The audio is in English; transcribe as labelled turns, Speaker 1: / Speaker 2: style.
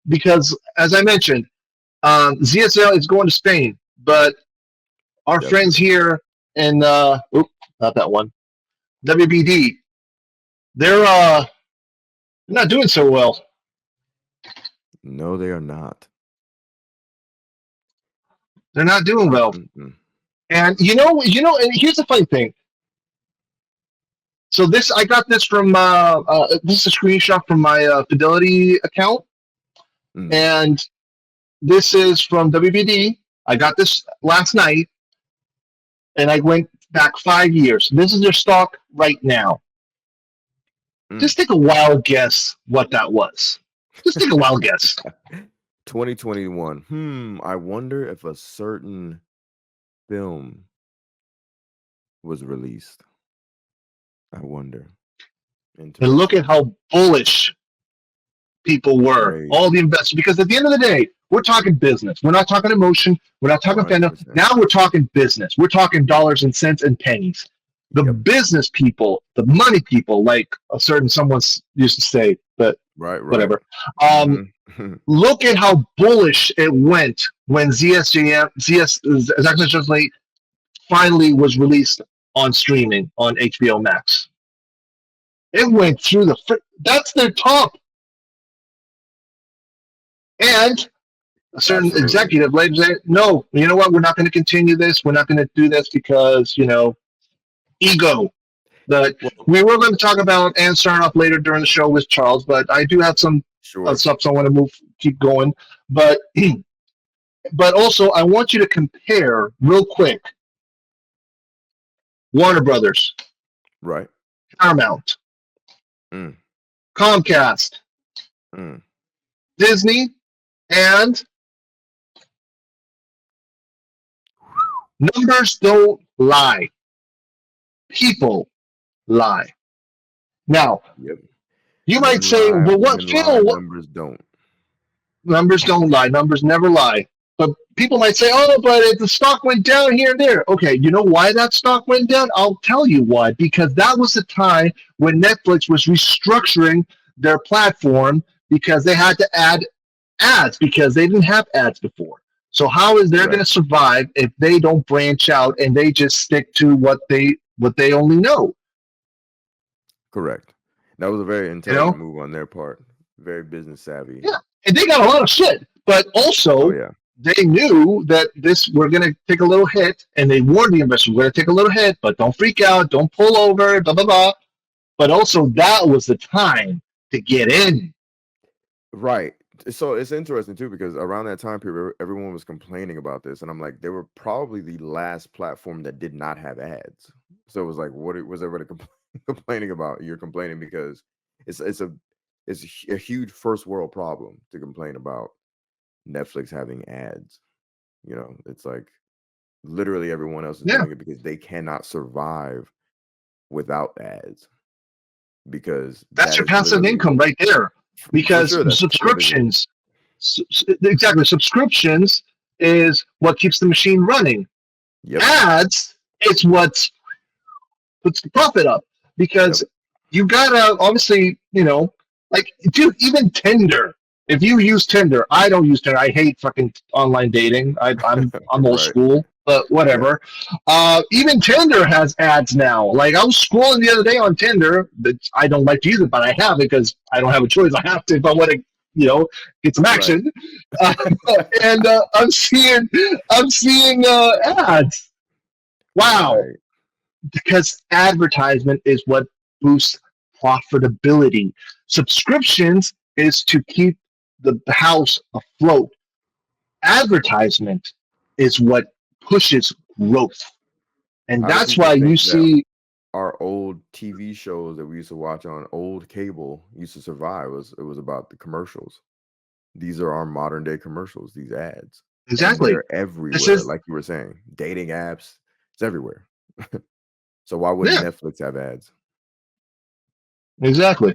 Speaker 1: Because as I mentioned, ZSL is going to Spain, but our
Speaker 2: Yep.
Speaker 1: friends here in not that one, WBD, they're not doing so well.
Speaker 2: No, they are not.
Speaker 1: They're not doing well.
Speaker 2: Mm-mm.
Speaker 1: And and here's the funny thing. So I got this from this is a screenshot from my Fidelity account,
Speaker 2: Mm.
Speaker 1: and this is from WBD. I got this last night, and I went back 5 years. This is their stock right now. Just take a wild guess what that was. Just take a wild guess.
Speaker 2: 2021. I wonder if a certain film was released. I wonder.
Speaker 1: And look at how bullish people were,
Speaker 2: Right.
Speaker 1: all the investors. Because at the end of the day, we're talking business. We're not talking emotion. We're not talking fandom.
Speaker 2: 100%.
Speaker 1: Now we're talking business. We're talking dollars and cents and pennies. The
Speaker 2: Yep.
Speaker 1: business people, the money people, like a certain someone used to say, but
Speaker 2: Right.
Speaker 1: whatever.
Speaker 2: Mhm.
Speaker 1: Look at how bullish it went when ZS finally was released on streaming on HBO Max. It went through that's their top. And a certain
Speaker 2: Absolutely.
Speaker 1: executive later say, no, you know what? We're not going to continue this. We're not going to do this because, ego. But we were going to talk about and start off later during the show with Charles, but I do have some
Speaker 2: Sure.
Speaker 1: stuff, so I want to keep going. But also, I want you to compare real quick Warner Brothers,
Speaker 2: Right.
Speaker 1: Paramount,
Speaker 2: Mm.
Speaker 1: Comcast,
Speaker 2: Mm.
Speaker 1: Disney, and numbers don't lie. People lie. Now,
Speaker 2: Yep.
Speaker 1: you might say, well, what, Phil?
Speaker 2: Numbers don't.
Speaker 1: Numbers don't lie. Numbers never lie. But people might say, oh, but the stock went down here and there. Okay, you know why that stock went down? I'll tell you why. Because that was the time when Netflix was restructuring their platform because they had to add ads because they didn't have ads before. So how is they going to survive if they don't branch out and they just stick to what they only know?
Speaker 2: Correct. That was a very intelligent move on their part. Very business savvy.
Speaker 1: Yeah, and they got a lot of shit. But also, they knew that we're going to take a little hit, and they warned the investors, we're going to take a little hit, but don't freak out, don't pull over, blah, blah, blah. But also, that was the time to get in.
Speaker 2: Right. So it's interesting, too, because around that time period, everyone was complaining about this. And I'm like, they were probably the last platform that did not have ads. So it was like, what was everybody complaining about? You're complaining because it's a huge first world problem to complain about Netflix having ads. It's like literally everyone else is doing it because they cannot survive without ads. Because
Speaker 1: that's your passive income right there. Because subscriptions, exactly, subscriptions is what keeps the machine running. Yep. Ads is what puts the profit up. Because you gotta obviously, like, dude, even Tinder. If you use Tinder, I don't use Tinder. I hate fucking online dating. I'm old school, but whatever. Yeah. Even Tinder has ads now. Like, I was scrolling the other day on Tinder. I don't like to use it, but I have it because I don't have a choice. I have to if I want to, get some action. And I'm seeing ads. Wow. Right. Because advertisement is what boosts profitability. Subscriptions is to keep the house afloat. Advertisement is what pushes growth. And that's why you see
Speaker 2: our old TV shows that we used to watch on old cable used to survive. It was about the commercials. These are our modern day commercials, these ads.
Speaker 1: Exactly.
Speaker 2: And they're everywhere, like you were saying. Dating apps, it's everywhere. So why wouldn't Netflix have ads?
Speaker 1: Exactly.